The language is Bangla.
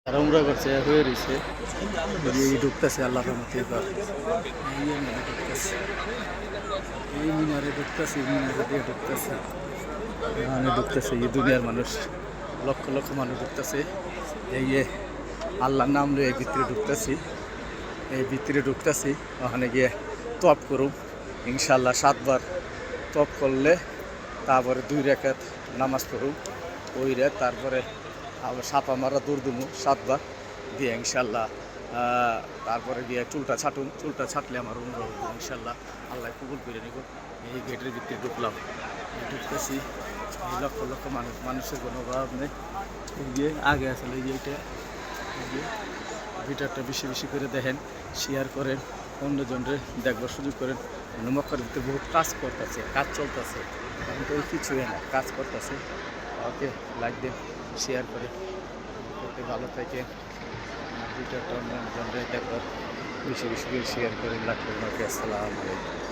আর উমরা করছে হয়ে রয়েছে এই ঢুকতেছে আল্লাহ রহমতে এবার এই মিনারে ঢুকতেছে মিনারে দিয়ে ঢুকতেছে এখানে ঢুকতেছে এই দুনিয়ার মানুষ লক্ষ লক্ষ মানুষ ঢুকতেছে এই আল্লাহর নাম লয়ে এই ভিতরে ঢুকতেছি এই ভিতরে ঢুকতেছি ওখানে গিয়ে তপ করুম ইনশাল্লাহ 7 বার তপ করলে তারপরে 2 রাকাত নামাজ পড়ুম ওই রাত তারপরে আবার সাপা মারা দৌড় দুমু 7 বার দিয়ে ইনশাল্লাহ তারপরে গিয়ে চুলটা ছাটলে আমার উমরা হবো ইনশাল্লাহ আল্লাহ কবুল করে নিব এই গেটের ভিতরে ঢুকলাম ঢুকতেছি এই লক্ষ লক্ষ মানুষের কোনো অভাব নেই গিয়ে আগে আসলে এইটা ভিডিওটা বেশি বেশি করে দেখেন শেয়ার করেন অন্যজনরে দেখবার সুযোগ করেন মক্কার ভিতরে বহুত কাজ চলতেছে এখন তো কিছু না কাজ করতেছে ওকে লাইক দেন শেয়ার করে ভালো থাকে ভিডিওটা অন্যজনরে দেখবার বেশি বেশি করে শেয়ার করে লাইক করুন ওকে আসসালামু আলাইকুম।